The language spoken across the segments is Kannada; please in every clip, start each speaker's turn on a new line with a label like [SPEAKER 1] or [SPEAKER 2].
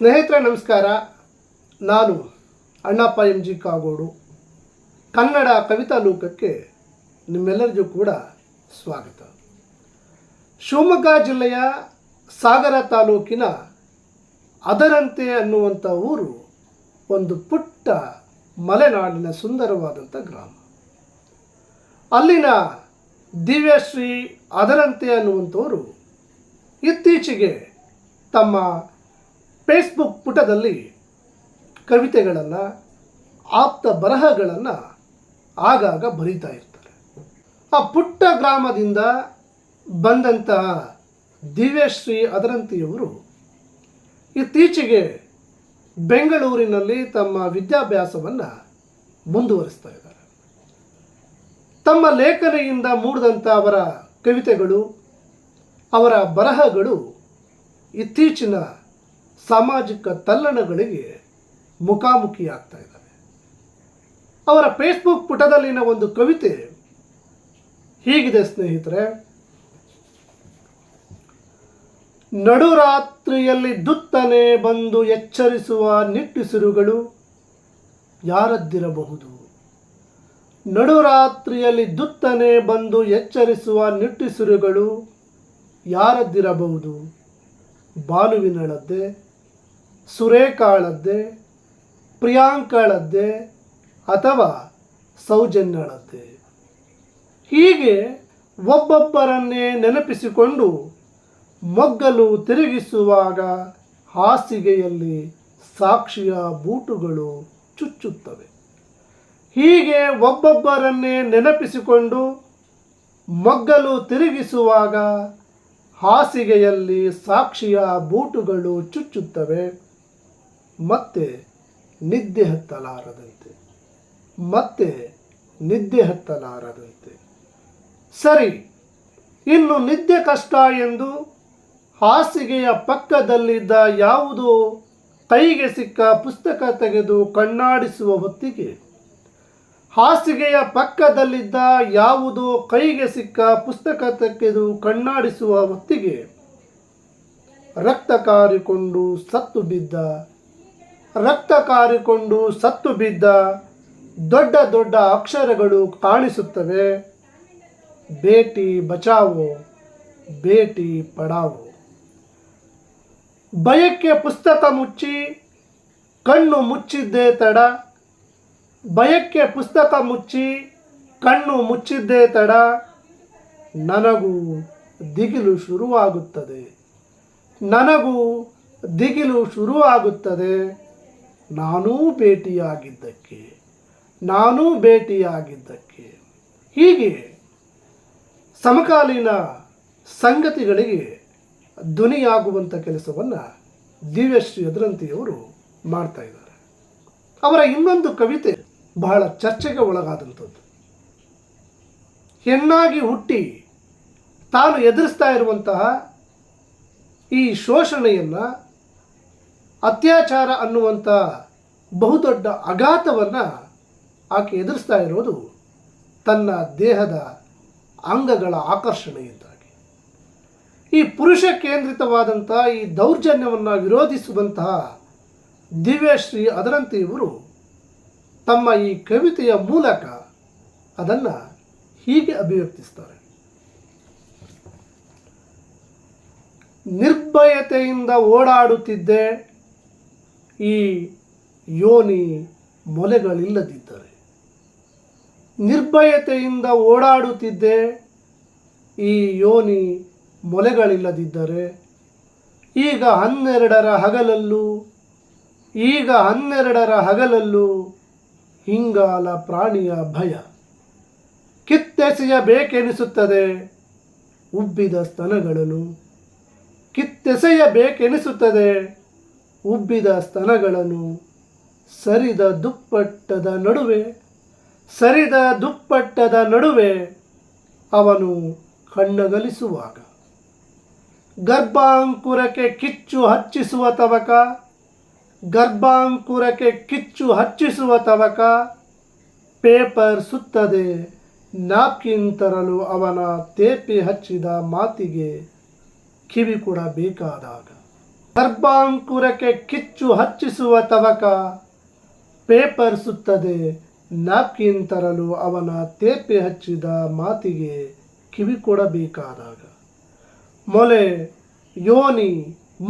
[SPEAKER 1] ಸ್ನೇಹಿತರೆ ನಮಸ್ಕಾರ. ನಾನು ಅಣ್ಣಪ್ಪ ಎಂ ಜಿ ಕಾಗೋಡು. ಕನ್ನಡ ಕವಿತಾ ಲೋಕಕ್ಕೆ ನಿಮ್ಮೆಲ್ಲರಿಗೂ ಕೂಡ ಸ್ವಾಗತ. ಶಿವಮೊಗ್ಗ ಜಿಲ್ಲೆಯ ಸಾಗರ ತಾಲೂಕಿನ ಅದರಂತೆ ಅನ್ನುವಂಥ ಊರು ಒಂದು ಪುಟ್ಟ ಮಲೆನಾಡಿನ ಸುಂದರವಾದಂಥ ಗ್ರಾಮ. ಅಲ್ಲಿನ ದಿವ್ಯಶ್ರೀ ಅದರಂತೆ ಅನ್ನುವಂಥವರು ಇತ್ತೀಚೆಗೆ ತಮ್ಮ ಫೇಸ್ಬುಕ್ ಪುಟದಲ್ಲಿ ಕವಿತೆಗಳನ್ನು, ಆಪ್ತ ಬರಹಗಳನ್ನು ಆಗಾಗ ಬರೀತಾ ಇರ್ತಾರೆ. ಆ ಪುಟ್ಟ ಗ್ರಾಮದಿಂದ ಬಂದಂತಹ ದಿವ್ಯಶ್ರೀ ಅದರಂತಿಯವರು ಇತ್ತೀಚೆಗೆ ಬೆಂಗಳೂರಿನಲ್ಲಿ ತಮ್ಮ ವಿದ್ಯಾಭ್ಯಾಸವನ್ನು ಮುಂದುವರಿಸ್ತಾ ಇದ್ದಾರೆ. ತಮ್ಮ ಲೇಖನಿಯಿಂದ ಮೂಡಿದಂಥ ಅವರ ಕವಿತೆಗಳು, ಅವರ ಬರಹಗಳು ಇತ್ತೀಚಿನ ಸಾಮಾಜಿಕ ತಲ್ಲಣಗಳಿಗೆ ಮುಖಾಮುಖಿಯಾಗ್ತಾ ಇದ್ದಾವೆ. ಅವರ ಫೇಸ್ಬುಕ್ ಪುಟದಲ್ಲಿನ ಒಂದು ಕವಿತೆ ಹೀಗಿದೆ ಸ್ನೇಹಿತರೆ. ನಡುರಾತ್ರಿಯಲ್ಲಿ ದುತ್ತನೆ ಬಂದು ಎಚ್ಚರಿಸುವ ನಿಟ್ಟುಸಿರುಗಳು ಯಾರದ್ದಿರಬಹುದು. ನಡುರಾತ್ರಿಯಲ್ಲಿ ದುತ್ತನೆ ಬಂದು ಎಚ್ಚರಿಸುವ ನಿಟ್ಟುಸಿರುಗಳು ಯಾರದ್ದಿರಬಹುದು. ಭಾನುವಿನಳದ್ದೆ, ಸುರೇಖಾಳದ್ದೆ, ಪ್ರಿಯಾಂಕಳದ್ದೆ ಅಥವಾ ಸೌಜನ್ಯಳದ್ದೆ. ಹೀಗೆ ಒಬ್ಬೊಬ್ಬರನ್ನೇ ನೆನಪಿಸಿಕೊಂಡು ಮೊಗ್ಗಲು ತಿರುಗಿಸುವಾಗ ಹಾಸಿಗೆಯಲ್ಲಿ ಸಾಕ್ಷಿಯ ಬೂಟುಗಳು ಚುಚ್ಚುತ್ತವೆ. ಹೀಗೆ ಒಬ್ಬೊಬ್ಬರನ್ನೇ ನೆನಪಿಸಿಕೊಂಡು ಮೊಗ್ಗಲು ತಿರುಗಿಸುವಾಗ ಹಾಸಿಗೆಯಲ್ಲಿ ಸಾಕ್ಷಿಯ ಬೂಟುಗಳು ಚುಚ್ಚುತ್ತವೆ. ಮತ್ತೆ ನಿದ್ದೆ ಹತ್ತಲಾರದಂತೆ. ಸರಿ, ಇನ್ನು ನಿದ್ದೆ ಕಷ್ಟ ಎಂದು ಹಾಸಿಗೆಯ ಪಕ್ಕದಲ್ಲಿದ್ದ ಯಾವುದೋ ಕೈಗೆ ಸಿಕ್ಕ ಪುಸ್ತಕ ತೆಗೆದು ಕಣ್ಣಾಡಿಸುವ ಹೊತ್ತಿಗೆ ಹಾಸಿಗೆಯ ಪಕ್ಕದಲ್ಲಿದ್ದ ಯಾವುದೋ ಕೈಗೆ ಸಿಕ್ಕ ಪುಸ್ತಕ ತೆಗೆದು ಕಣ್ಣಾಡಿಸುವ ಹೊತ್ತಿಗೆ ರಕ್ತ ಕಾರಿಕೊಂಡು ಸತ್ತು ಬಿದ್ದ ದೊಡ್ಡ ದೊಡ್ಡ ಅಕ್ಷರಗಳು ಕಾಣಿಸುತ್ತವೆ. ಬೇಟಿ ಬಚಾವೋ, ಬೇಟಿ ಪಡಾವೋ. ಭಯಕ್ಕೆ ಪುಸ್ತಕ ಮುಚ್ಚಿ ಕಣ್ಣು ಮುಚ್ಚಿದ್ದೇ ತಡ. ನನಗೂ ದಿಗಿಲು ಶುರುವಾಗುತ್ತದೆ. ನಾನೂ ಭೇಟಿಯಾಗಿದ್ದಕ್ಕೆ. ಹೀಗೆ ಸಮಕಾಲೀನ ಸಂಗತಿಗಳಿಗೆ ಧ್ವನಿಯಾಗುವಂಥ ಕೆಲಸವನ್ನು ದಿವ್ಯಶ್ರೀ ಅದರಂತಿಯವರು ಮಾಡ್ತಾ ಇದ್ದಾರೆ. ಅವರ ಇನ್ನೊಂದು ಕವಿತೆ ಬಹಳ ಚರ್ಚೆಗೆ ಒಳಗಾದಂಥದ್ದು. ಹೆಣ್ಣಾಗಿ ಹುಟ್ಟಿ ತಾನು ಎದುರಿಸ್ತಾ ಇರುವಂತಹ ಈ ಶೋಷಣೆಯನ್ನು, ಅತ್ಯಾಚಾರ ಅನ್ನುವಂಥ ಬಹುದೊಡ್ಡ ಆಘಾತವನ್ನು ಆಕೆ ಎದುರಿಸ್ತಾ ಇರೋದು ತನ್ನ ದೇಹದ ಅಂಗಗಳ ಆಕರ್ಷಣೆಯಿಂದಾಗಿ. ಈ ಪುರುಷ ಕೇಂದ್ರಿತವಾದಂಥ ಈ ದೌರ್ಜನ್ಯವನ್ನು ವಿರೋಧಿಸುವಂತಹ ದಿವ್ಯಶ್ರೀ ಅದರಂತಿಯವರು ತಮ್ಮ ಈ ಕವಿತೆಯ ಮೂಲಕ ಅದನ್ನು ಹೀಗೆ ಅಭಿವ್ಯಕ್ತಿಸ್ತಾರೆ. ನಿರ್ಭಯತೆಯಿಂದ ಓಡಾಡುತ್ತಿದ್ದೆ ಈ ಯೋನಿ ಮೊಲೆಗಳಿಲ್ಲದಿದ್ದರೆ. ಈಗ 12ರ ಹಗಲಲ್ಲೂ ಹಿಂಗಾಲ ಪ್ರಾಣಿಯ ಭಯ. ಕಿತ್ತೆಸೆಯಬೇಕೆನಿಸುತ್ತದೆ ಉಬ್ಬಿದ ಸ್ತನಗಳನ್ನು. ಸರಿದ ದುಪ್ಪಟ್ಟದ ನಡುವೆ ಅವನು ಕಣ್ಣಗಲಿಸುವಾಗ. ಗರ್ಭಾಂಕುರಕ್ಕೆ ಕಿಚ್ಚು ಹಚ್ಚಿಸುವ ತವಕ. ಪೇಪರ್ ಸುತ್ತದೆ ನ್ಯಾಪ್ಕಿನ್ ತರಲು ಅವನ ತೇಪೆ ಹಚ್ಚಿದ ಮಾತಿಗೆ ಕಿವಿ ಕೊಡಬೇಕಾದಾಗ. ಗರ್ಭಾಂಕುರಕ್ಕೆ ಕಿಚ್ಚು ಹಚ್ಚಿಸುವ ತವಕ, ಪೇಪರ್ ಸುತ್ತದೆ ನ್ಯಾಪ್ಕಿನ್ ತರಲು ಅವನ ತೇಪೆ ಹಚ್ಚಿದ ಮಾತಿಗೆ ಕಿವಿ ಕೊಡಬೇಕಾದಾಗ, ಮೊಲೆ, ಯೋನಿ,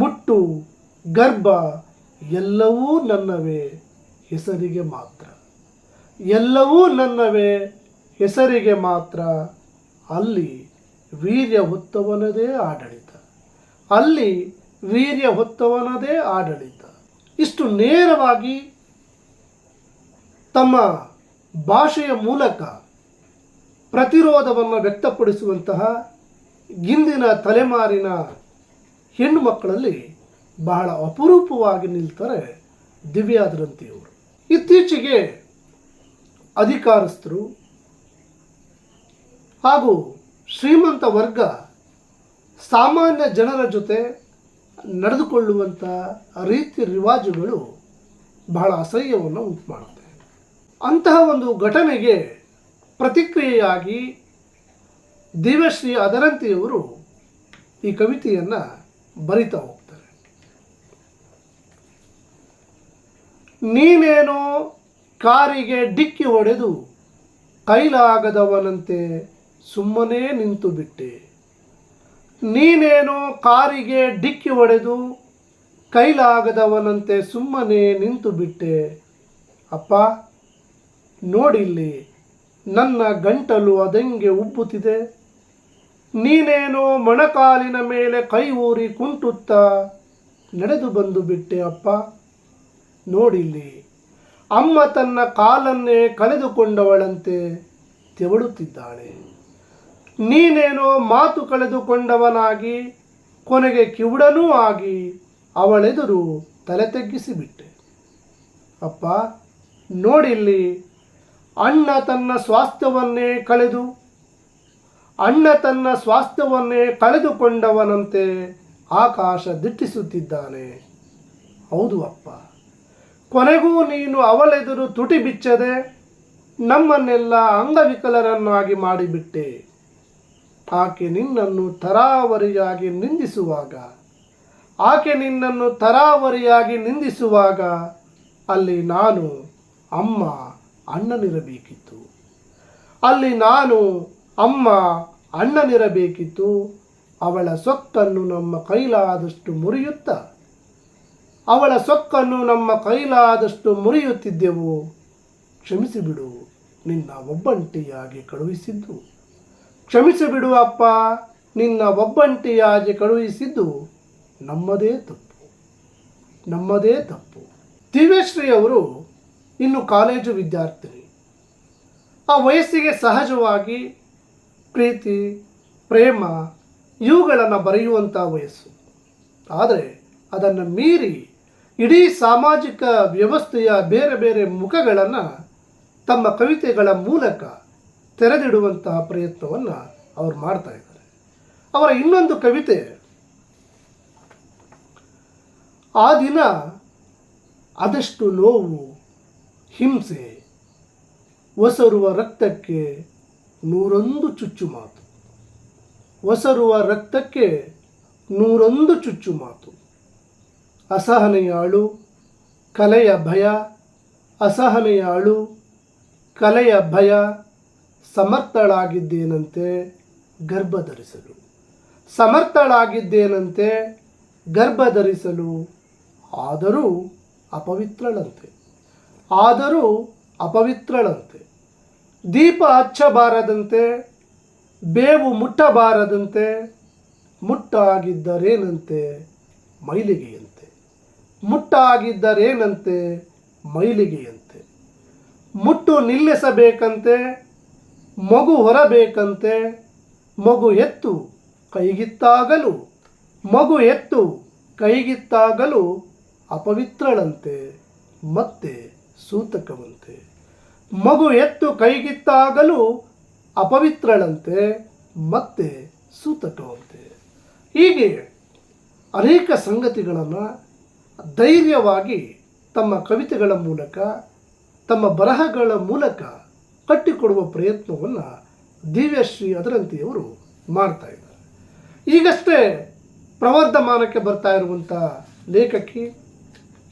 [SPEAKER 1] ಮುಟ್ಟು, ಗರ್ಭ ಎಲ್ಲವೂ ನನ್ನವೇ ಹೆಸರಿಗೆ ಮಾತ್ರ, ಎಲ್ಲವೂ ನನ್ನವೇ ಹೆಸರಿಗೆ ಮಾತ್ರ. ಅಲ್ಲಿ ವೀರ್ಯ ಹೊತ್ತವನದೇ ಆಡಳಿತ, ಅಲ್ಲಿ ವೀರ್ಯ ಹೊತ್ತವನದೇ ಆಡಳಿತ. ಇಷ್ಟು ನೇರವಾಗಿ ತಮ್ಮ ಭಾಷೆಯ ಮೂಲಕ ಪ್ರತಿರೋಧವನ್ನು ವ್ಯಕ್ತಪಡಿಸುವಂತಹ ಇಂದಿನ ತಲೆಮಾರಿನ ಹೆಣ್ಣು ಮಕ್ಕಳಲ್ಲಿ ಬಹಳ ಅಪರೂಪವಾಗಿ ನಿಲ್ತಾರೆ ದಿವ್ಯಾದ್ರಂತಿಯವರು. ಇತ್ತೀಚೆಗೆ ಅಧಿಕಾರಸ್ಥರು ಹಾಗೂ ಶ್ರೀಮಂತ ವರ್ಗ ಸಾಮಾನ್ಯ ಜನರ ಜೊತೆ ನಡೆದುಕೊಳ್ಳುವಂಥ ರೀತಿ ರಿವಾಜುಗಳು ಬಹಳ ಅಸಹ್ಯವನ್ನು ಉಂಟು ಮಾಡುತ್ತೆ. ಅಂತಹ ಒಂದು ಘಟನೆಗೆ ಪ್ರತಿಕ್ರಿಯೆಯಾಗಿ ದಿವ್ಯಶ್ರೀ ಅದರಂತಿಯವರು ಈ ಕವಿತೆಯನ್ನು ಬರಿತಾ ಹೋಗ್ತಾರೆ. ನೀನೇನೋ ಕಾರಿಗೆ ಡಿಕ್ಕಿ ಹೊಡೆದು ಕೈಲಾಗದವನಂತೆ ಸುಮ್ಮನೆ ನಿಂತು ಬಿಟ್ಟೆ, ನೀನೇನೋ ಕಾರಿಗೆ ಡಿಕ್ಕಿ ಹೊಡೆದು ಕೈಲಾಗದವನಂತೆ ಸುಮ್ಮನೆ ನಿಂತು ಬಿಟ್ಟೆ. ಅಪ್ಪ ನೋಡಿಲ್ಲಿ ನನ್ನ ಗಂಟಲು ಅದಂಗೆ ಉಬ್ಬುತ್ತಿದೆ, ನೀನೇನೋ ಮೊಣಕಾಲಿನ ಮೇಲೆ ಕೈ ಊರಿ ಕುಂಟುತ್ತಾ ನಡೆದು ಬಂದು ಬಿಟ್ಟೆ. ಅಪ್ಪ ನೋಡಿಲ್ಲಿ ಅಮ್ಮ ತನ್ನ ಕಾಲನ್ನೇ ಕಳೆದುಕೊಂಡವಳಂತೆ ತೆವಳುತ್ತಿದ್ದಾಳೆ, ನೀನೇನೋ ಮಾತು ಕಳೆದುಕೊಂಡವನಾಗಿ ಕೊನೆಗೆ ಕಿವುಡನೂ ಆಗಿ ಅವಳೆದುರು ತಲೆ ತಗ್ಗಿಸಿಬಿಟ್ಟೆ. ಅಪ್ಪ ನೋಡಿಲ್ಲಿ ಅಣ್ಣ ತನ್ನ ಸ್ವಾಸ್ಥ್ಯವನ್ನೇ ಕಳೆದುಕೊಂಡವನಂತೆ ಆಕಾಶ ದಿಟ್ಟಿಸುತ್ತಿದ್ದಾನೆ. ಹೌದು ಅಪ್ಪ, ಕೊನೆಗೂ ನೀನು ಅವಳೆದುರು ತುಟಿ ಬಿಚ್ಚದೆ ನಮ್ಮನ್ನೆಲ್ಲ ಅಂಗವಿಕಲರನ್ನಾಗಿ ಮಾಡಿಬಿಟ್ಟೆ. ಆಕೆ ನಿನ್ನನ್ನು ತರಾವರಿಯಾಗಿ ನಿಂದಿಸುವಾಗ ಅಲ್ಲಿ ನಾನು ಅಮ್ಮ ಅಣ್ಣನಿರಬೇಕಿತ್ತು. ಅವಳ ಸೊಕ್ಕನ್ನು ನಮ್ಮ ಕೈಲಾದಷ್ಟು ಮುರಿಯುತ್ತಿದ್ದೆವು. ಕ್ಷಮಿಸಿಬಿಡು ನಿನ್ನ ಅಪ್ಪ, ನಿನ್ನ ಒಬ್ಬಂಟಿಯಾಗಿ ಕಳುಹಿಸಿದ್ದು ನಮ್ಮದೇ ತಪ್ಪು. ದಿವ್ಯಶ್ರೀ ಅವರು ಇನ್ನು ಕಾಲೇಜು ವಿದ್ಯಾರ್ಥಿನಿ. ಆ ವಯಸ್ಸಿಗೆ ಸಹಜವಾಗಿ ಪ್ರೀತಿ, ಪ್ರೇಮ ಇವುಗಳನ್ನು ಬರೆಯುವಂಥ ವಯಸ್ಸು. ಆದರೆ ಅದನ್ನು ಮೀರಿ ಇಡೀ ಸಾಮಾಜಿಕ ವ್ಯವಸ್ಥೆಯ ಬೇರೆ ಬೇರೆ ಮುಖಗಳನ್ನು ತಮ್ಮ ಕವಿತೆಗಳ ಮೂಲಕ ತೆರೆದಿಡುವಂತಹ ಪ್ರಯತ್ನವನ್ನು ಅವರು ಮಾಡ್ತಾ ಇದ್ದಾರೆ. ಅವರ ಇನ್ನೊಂದು ಕವಿತೆ, ಆ ದಿನ ಅದೆಷ್ಟು ನೋವು ಹಿಂಸೆ, ಒಸರುವ ರಕ್ತಕ್ಕೆ 101 ಚುಚ್ಚುಮಾತು. ಅಸಹನೆಯಾಳು ಕಲೆಯ ಭಯ, ಸಮರ್ಥಳಾಗಿದ್ದೇನಂತೆ ಗರ್ಭಧರಿಸಲು, ಆದರೂ ಅಪವಿತ್ರಳಂತೆ. ದೀಪ ಹಚ್ಚಬಾರದಂತೆ, ಬೇವು ಮುಟ್ಟಬಾರದಂತೆ, ಮುಟ್ಟಾಗಿದ್ದರೇನಂತೆ ಮೈಲಿಗೆಯಂತೆ. ಮುಟ್ಟು ನಿಲ್ಲಿಸಬೇಕಂತೆ, ಮಗು ಹೊರಬೇಕಂತೆ, ಮಗು ಎತ್ತು ಕೈಗಿತ್ತಾಗಲೂ ಅಪವಿತ್ರಳಂತೆ ಮತ್ತೆ ಸೂತಕವಂತೆ. ಮಗು ಎತ್ತು ಕೈಗಿತ್ತಾಗಲೂ ಅಪವಿತ್ರಳಂತೆ ಮತ್ತೆ ಸೂತಕವಂತೆ. ಹೀಗೆ ಅನೇಕ ಸಂಗತಿಗಳನ್ನು ಧೈರ್ಯವಾಗಿ ತಮ್ಮ ಕವಿತೆಗಳ ಮೂಲಕ, ತಮ್ಮ ಬರಹಗಳ ಮೂಲಕ ಕಟ್ಟಿಕೊಡುವ ಪ್ರಯತ್ನವನ್ನು ದಿವ್ಯಶ್ರೀ ಅದರಂತಿಯವರು ಮಾಡ್ತಾ ಇದ್ದಾರೆ. ಈಗಷ್ಟೇ ಪ್ರವರ್ಧಮಾನಕ್ಕೆ ಬರ್ತಾ ಇರುವಂಥ ಲೇಖಕಿ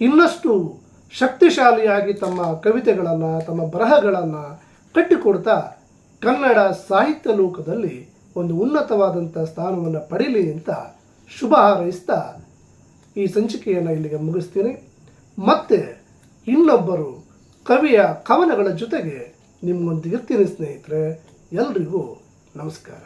[SPEAKER 1] ಇನ್ನಷ್ಟು ಶಕ್ತಿಶಾಲಿಯಾಗಿ ತಮ್ಮ ಕವಿತೆಗಳನ್ನು ತಮ್ಮ ಬರಹಗಳನ್ನು ಕಟ್ಟಿಕೊಡ್ತಾ ಕನ್ನಡ ಸಾಹಿತ್ಯ ಲೋಕದಲ್ಲಿ ಒಂದು ಉನ್ನತವಾದಂಥ ಸ್ಥಾನವನ್ನು ಪಡೀಲಿ ಅಂತ ಶುಭ ಹಾರೈಸ್ತಾ ಈ ಸಂಚಿಕೆಯನ್ನು ಇಲ್ಲಿಗೆ ಮುಗಿಸ್ತೀನಿ. ಮತ್ತೆ ಇನ್ನೊಬ್ಬರು ಕವಿಯ ಕವನಗಳ ಜೊತೆಗೆ ನಿಮ್ಮೊಂದಿಗಿರ್ತೀನಿ ಸ್ನೇಹಿತರೆ. ಎಲ್ರಿಗೂ ನಮಸ್ಕಾರ.